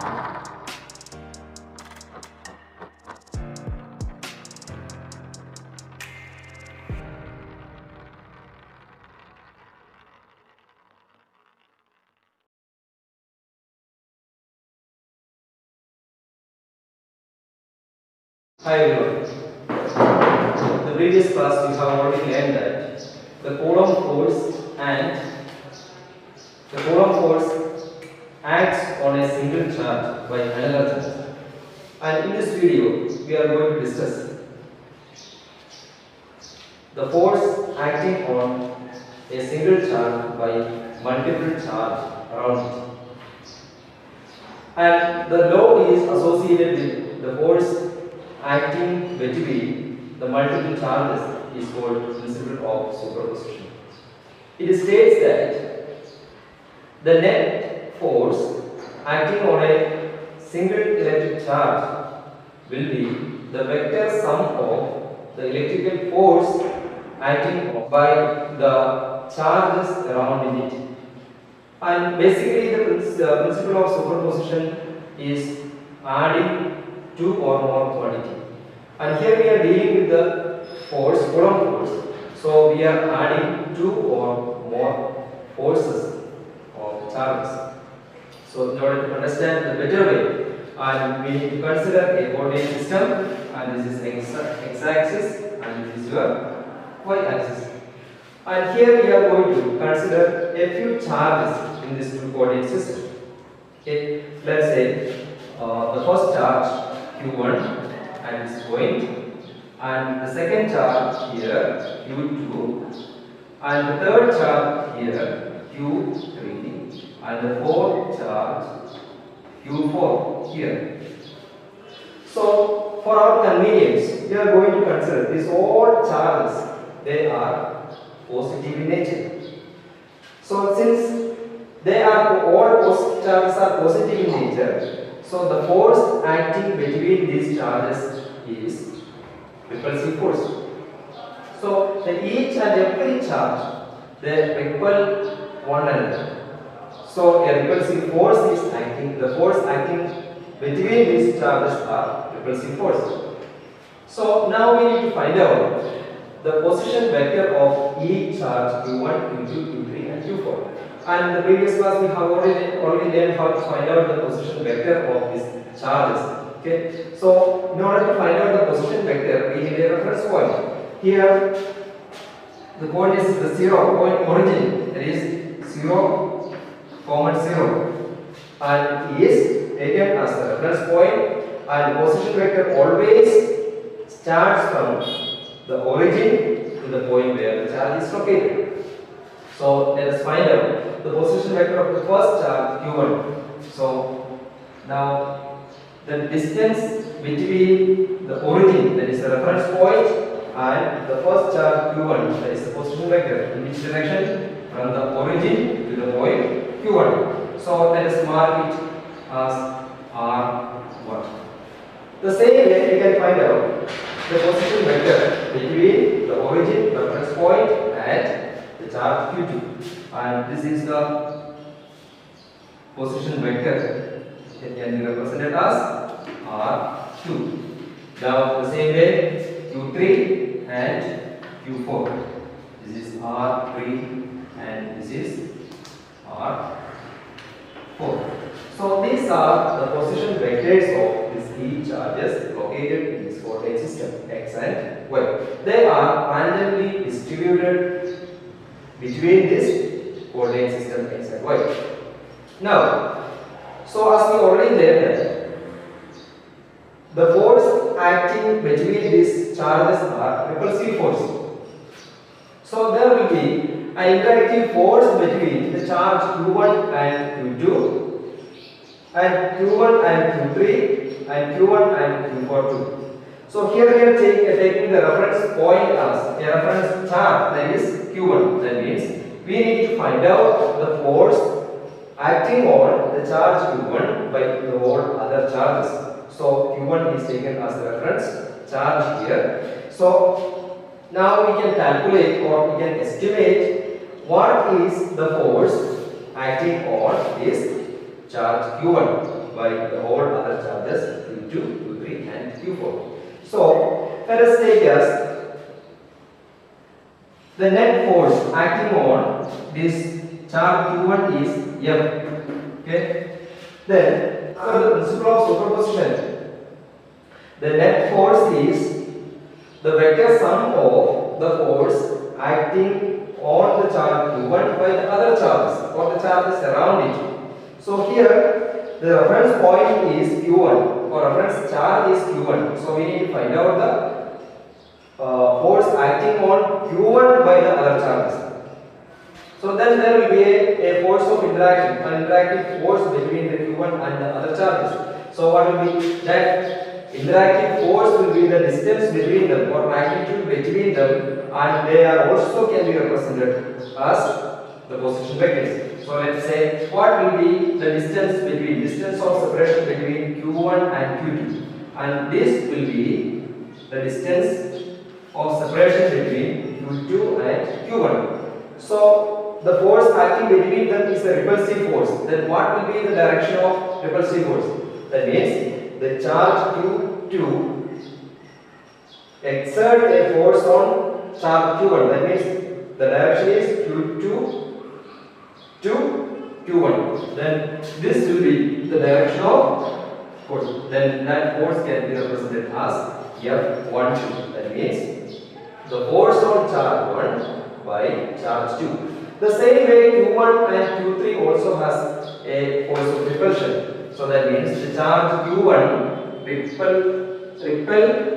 Hi everyone. In the previous class we have already learned that the Coulomb force acts on a single charge by another charge. And in this video we are going to discuss the force acting on a single charge by multiple charge around it. And the law is associated with the force acting between the multiple charges is called principle of superposition. It states that the net force acting on a single electric charge will be the vector sum of the electrical force acting by the charges around it. And basically the principle of superposition is adding two or more quantity. And here we are dealing with the force, Coulomb force. So we are adding two or more forces of charges. So in order to understand the better way, and we need to consider a coordinate system, and this is x-axis and this is your y-axis. And here we are going to consider a few charges in this two coordinate system. Okay, let's say the first charge Q1 at this point, and the second charge here Q2, and the third charge here Q3, and the fourth charge Q4 here. So for our convenience we are going to consider these all charges, they are positive in nature. So since they are all charges are positive in nature, so the force acting between these charges is repulsive force. So each and every charge they repel one another. So a repulsive force is acting, the force acting between these charges are repulsive force. So now we need to find out the position vector of each charge Q1, Q2, Q3 and Q4. And in the previous class we have already learned how to find out the position vector of these charges. Okay. So in order to find out the position vector, we need a reference point. Here the point is the 0 point origin, that is 0, 0, and is taken as the reference point, and the position vector always starts from the origin to the point where the charge is located. So let us find out the position vector of the first charge Q1. So now the distance between the origin, that is the reference point, and the first charge Q1, that is the position vector, in which direction? From the origin to the point Q1. So let us mark it as R1. The same way we can find out the position vector between the origin, reference point, and the charge Q2, and this is the position vector. It can be represented as R2. Now the same way Q3 and Q4. This is R3 and this is R4. So these are the position vectors of these three charges located in this coordinate system x and y. They are randomly distributed between this coordinate system x and y. Now, so as we already learned, the force acting between these charges are repulsive force. So there will be an interactive force between the charge Q1 and Q2, and Q1 and Q3, and Q1 and Q4 too. So here we are taking the reference point as a reference charge, that is Q1. That means we need to find out the force acting on the charge Q1 by the all other charges. So Q1 is taken as the reference charge here. So now we can calculate or we can estimate what is the force acting on this charge Q1 by the all other charges Q2, Q3 and Q4. So let us take as the net force acting on this charge Q1 is F. Okay. Then under the principle of superposition, the net force is the vector sum of the force acting on the charge Q1 by the other charges or the charges around it. So here the reference point is Q1 or reference charge is Q1. So we need to find out the force acting on Q1 by the other charges. So then there will be a force of interaction, an interactive force between the Q1 and the other charges. So what will be that interactive force will be the distance between them or magnitude between them, and they are also can be represented as the position vectors. So let's say what will be the distance of separation between Q1 and Q2, and this will be the distance of separation between Q2 and Q1. So the force acting between them is a repulsive force. Then what will be the direction of repulsive force? That means the charge Q2 exert a force on charge Q1. That means the direction is Q2 to Q1. Then this will be the direction of force. Then that force can be represented as F12. That means the force on charge 1 by charge 2. The same way Q1 and Q3 also has a force of repulsion. So that means the charge Q1 repel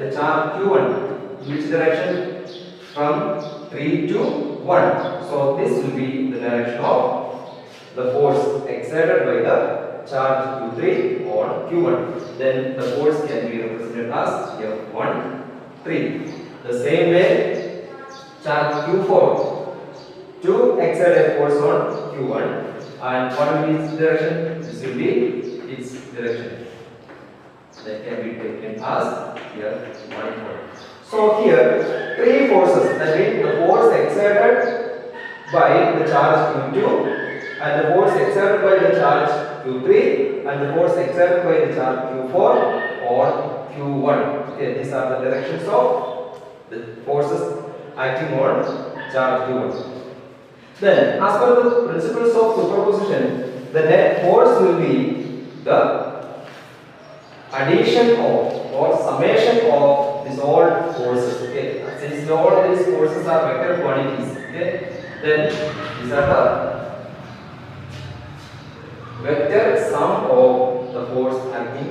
the charge Q1 in which direction? From 3 to 1. So this will be the direction of the force exerted by the charge Q3 on Q1. Then the force can be represented as F13. The same way charge Q4 to exert a force on Q1, and what will be its direction? This will be its direction. That can be taken as here 1. So here three forces, that means the force exerted by the charge Q2, and the force exerted by the charge Q3, and the force exerted by the charge Q4 on Q1. Okay, these are the directions of the forces acting on charge Q1. Then, as per the principles of superposition, the net force will be the addition of or summation of these all forces. Okay, since all these forces are vector quantities. Okay, then these are the vector sum of the force acting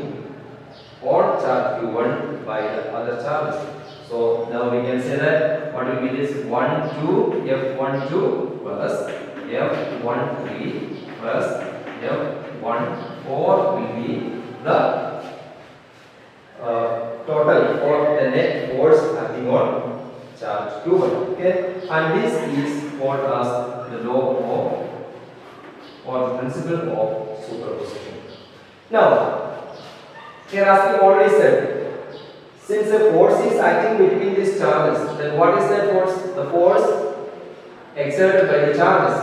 on charge Q1 by the other charges. So now we can say that what will be this 1 2 F12 plus F13 plus F14 will be the total or the net force acting on charge Q1. Okay, and this is called as the law of or the principle of superposition. Now, here as we already said, since a force is acting between these charges, then what is that force? The force exerted by the charges.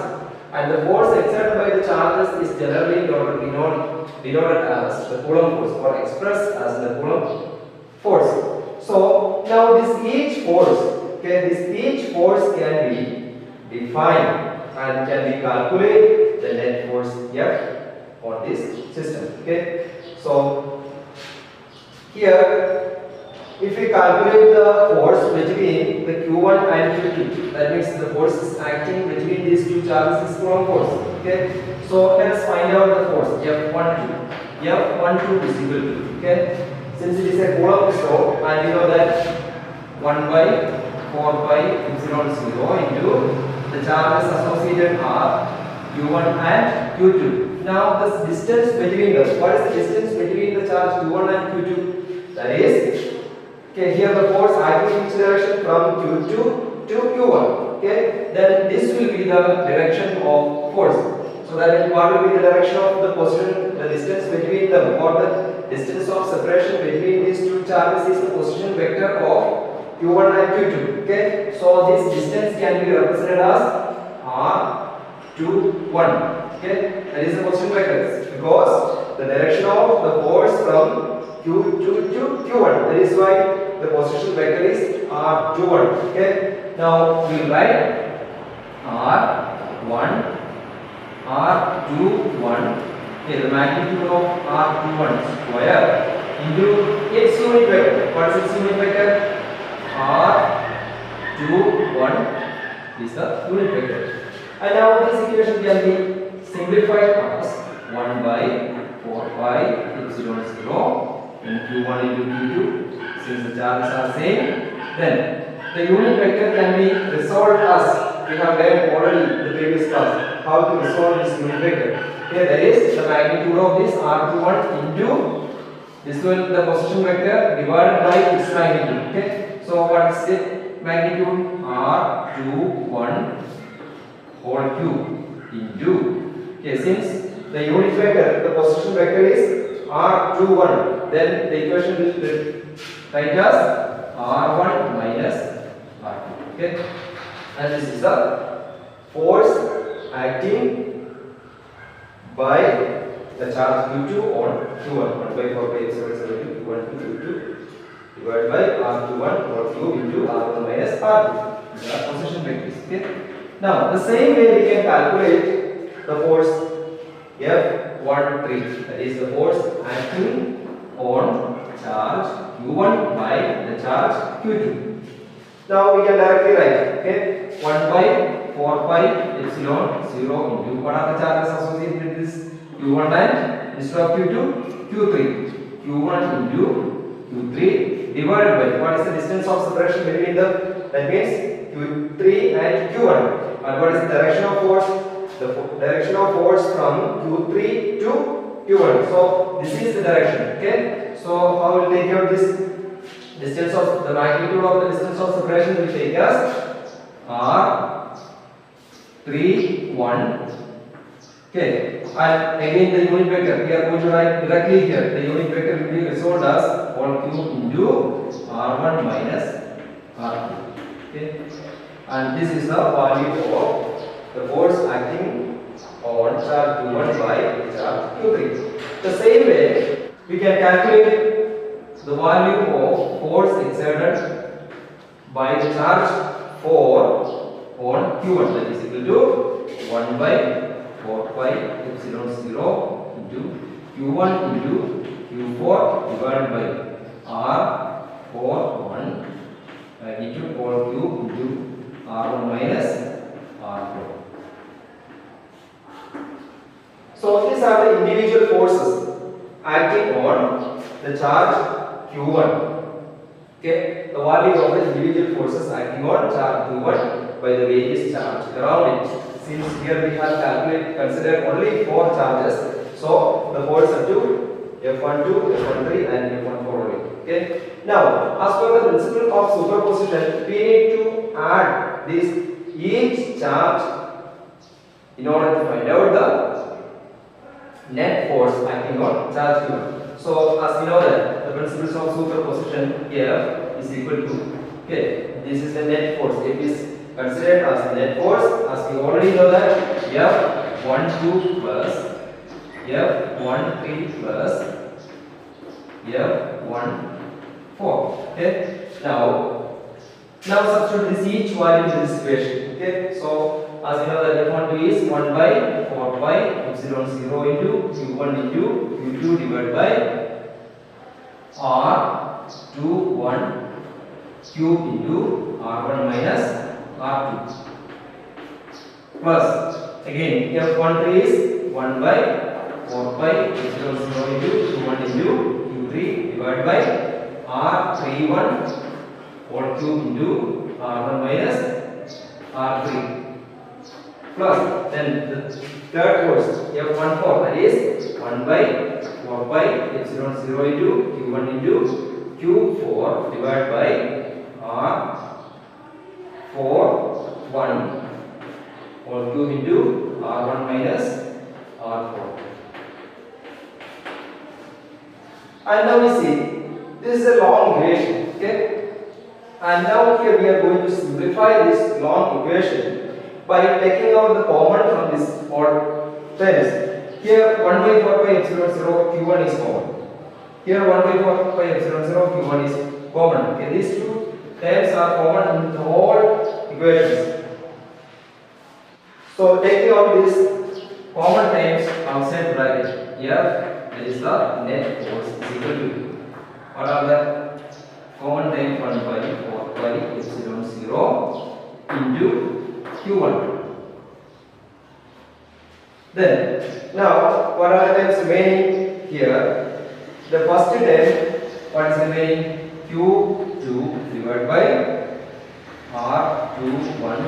And the force exerted by the charges is generally denoted as the Coulomb force or expressed as the Coulomb force. So now each force can be defined and can be calculated the net force F on this system. Okay, so here if we calculate the force between the Q1 and Q2, that means the force is acting between these two charges is Coulomb force. Okay, so let us find out the force F12. F12 is equal to, okay, since it is a Coulomb law and we know that 1 by 4 pi epsilon 0 into the charges associated are Q1 and Q2. Now the distance between them, what is the distance between the charge Q1 and Q2? That is, okay, here the force acting in each direction from Q2 to Q1. Okay, then this will be the direction of force. So that is what will be the direction of the position, the distance between them, or the distance of separation between these two charges is the position vector of Q1 and Q2. Okay, so this distance can be represented as R21. Okay, that is the position vector. because the direction of the force from Q2 to Q1. That is why the position vector is R21. Okay. Now we will write R1, R21. Okay, the magnitude of R21 square into its unit vector. What is its unit vector? R21 is the unit vector. And now this equation can be simplified as 1 by 4 pi epsilon 0 in Q1 into Q2. Since the charges are same, then the unit vector can be resolved as we have learned already in the previous class how to resolve this unit vector. Here that is the magnitude of this R21 into this will the position vector divided by its magnitude. Okay. So what is the magnitude? R21 whole cube into, okay, since the unit vector, the position vector is R21, then the equation will write as R1 minus R2. Okay. And this is the force acting by the charge Q2 on Q1, 1 by 4 pi epsilon 0 to Q1 to Q2 divided by R21 or Q into R1 minus R2. These are position vectors. Okay. Now the same way we can calculate the force F13, that is the force acting on charge Q1 by the charge Q2. Now we can directly write, okay, 1 by 4 pi epsilon 0 into what are the charges associated with this Q1 and instead of Q2, Q3. Q1 into Q3 divided by what is the distance of separation between them? That means Q3 and Q1. And what is the direction of force? The direction of force from Q3 to Q1. So this is the direction. Okay. So how will take care of this distance of the magnitude of the distance of separation will take as R31. Okay. And again the unit vector we are going to write directly here. The unit vector will be resolved as whole cube into R1 minus R2. Okay. And this is the value of the force acting on charge Q1 by charge Q3. The same way we can calculate the value of force exerted by the charge 4 on Q1, that is equal to 1 by 4 pi epsilon 0 into Q1 into Q4 divided by R41 magnitude whole cube into R1 minus R4. So these are the individual forces acting on the charge Q1. Okay, the value of the individual forces acting on charge Q1 by the various charges around it. Since here we have considered only 4 charges, so the forces are to F12, F13 and F14 only. Okay. Now, as per the principle of superposition, we need to add this each charge in order to find out the net force acting on charge Q1. So, as we know that the principles of superposition here is equal to, okay, this is the net force. It is considered as the net force, as we already know that F12 plus F13 plus F14. Okay. Now substitute this each value in this equation. Okay. So as you know that F12 is 1 by 4 pi epsilon 0 into Q1 into Q2 divided by R21 cube into R1 minus R2 plus again F13 is 1 by 4 pi epsilon 0 into Q1 into Q3 divided by R31 whole cube into R1 minus R3 plus then the third force F14, that is 1 by 4 pi epsilon 0 into Q1 into Q4 divided by R41 whole cube into R1 minus R4. And now we see this is a long equation. Okay. And now here we are going to simplify this long equation by taking out the common from this all terms. Here 1 by 4 pi epsilon 0 q1 is common. Here 1 by 4 pi epsilon 0 q1 is common. Okay, these two terms are common in the whole equations. So taking out these common terms outside bracket, here that is the net force is equal to, what are the common terms? 1 by 4 pi epsilon 0 into q1. Then, now what are the terms remaining here? The first term, what is remaining? Q2 divided by R21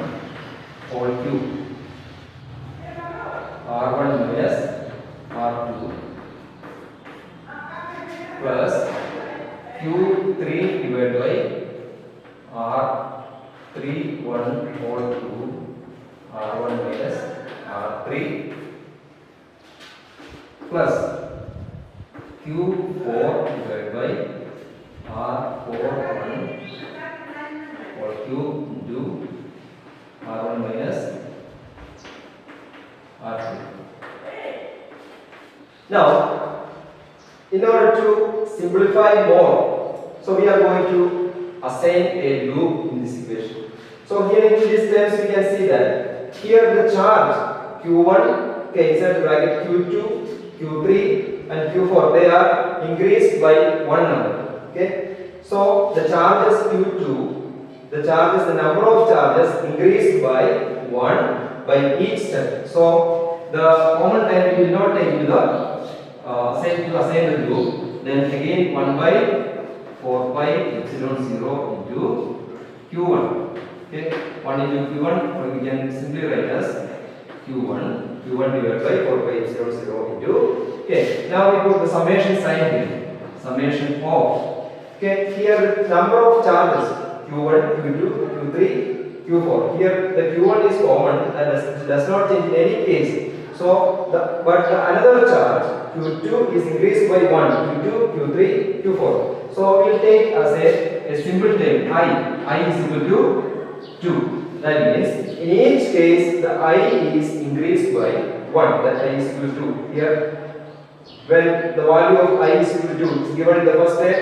whole cube. R1 minus R2 plus Q3 divided by R31 whole cube, R1 minus R3 plus Q4 divided by R41 whole cube into R1 minus R2. Now, in order to simplify more, so we are going to assign a loop in this equation. So here in these terms we can see that here the charge Q1, okay, inside the bracket Q2, Q3 and Q4, they are increased by one number. Okay, so the charges Q2, the number of charges increased by 1 by each step. So the common time we will not take into the assign the loop. Then again 1 by 4 pi epsilon 0 into Q1. Okay, 1 into Q1, or we can simply write as Q1 divided by 4 pi epsilon 0 into. Okay, now we put the summation sign here. Summation of. Okay, here the number of charges Q1, Q2, Q3, Q4. Here the Q1 is common and does not change in any case. So, but another charge Q2 is increased by 1, Q2, Q3, Q4. So, we will take as a simple term I is equal to 2. That means in each case the I is increased by 1. That I is equal to 2. Here, when the value of I is equal to 2 is given in the first time,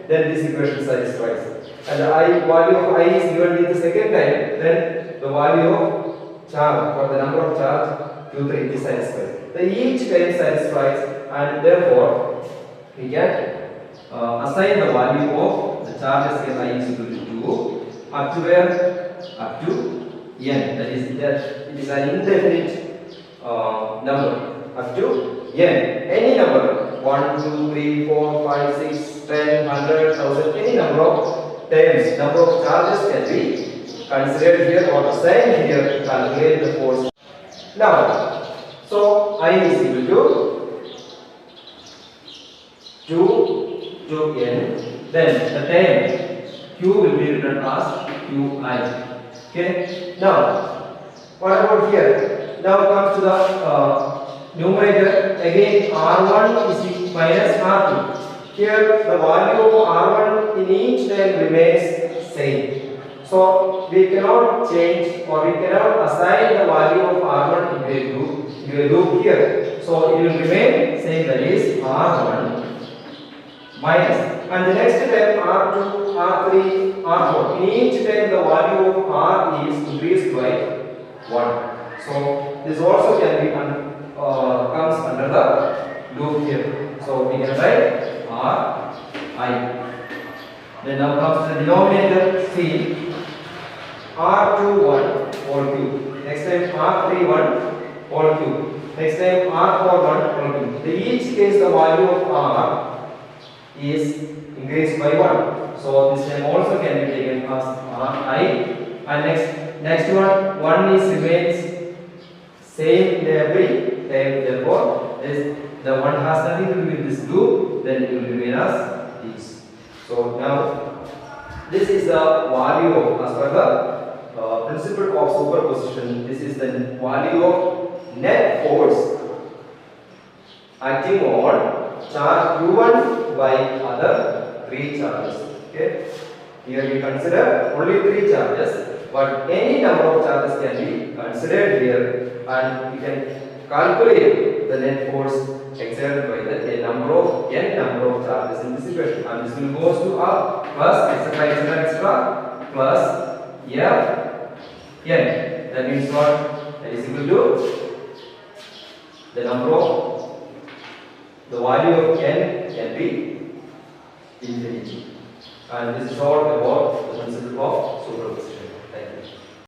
then this equation satisfies. And the value of I is given in the second time, then the value of charge or the number of charge Q3 is satisfied. So each time satisfies, and therefore we can assign the value of the charges here I is equal to 2 up to where? Up to n. That is it is an indefinite number up to n. Any number 1, 2, 3, 4, 5, 6, 10, 100, 1000, any number of terms, number of charges can be considered here or assigned here to calculate the force. Now, so I is equal to 2 to n. Then the term q will be written as qi. Okay. Now, what about here? Now comes to the numerator. Again, r1 is minus r2. Here the value of r1 in each term remains same. So we cannot change or we cannot assign the value of r1 into a loop here. So it will remain same, that is r1 minus. And the next term r2, r3, r4. In each term the value of r is increased by 1. So this also can be comes under the loop here. So we can write r I. Then now comes to the denominator c. R21 whole cube. Next time R31 whole cube. Next time R41 whole cube. In each case the value of R is increased by 1. So this time also can be taken as Ri. And next one is remains same in every time. Therefore the one has nothing to do with this loop. Then it will remain as this. So now this is the value of, as per the principle of superposition, this is the value of net force acting on charge q1 by other 3 charges. Okay, here we consider only 3 charges, but any number of charges can be considered here, and we can calculate the net force exerted by the number of charges in this equation, and this will goes to R plus etc. plus F n. That means what? That is equal to the number of the value of n can be infinity. And this is all about the principle of superposition.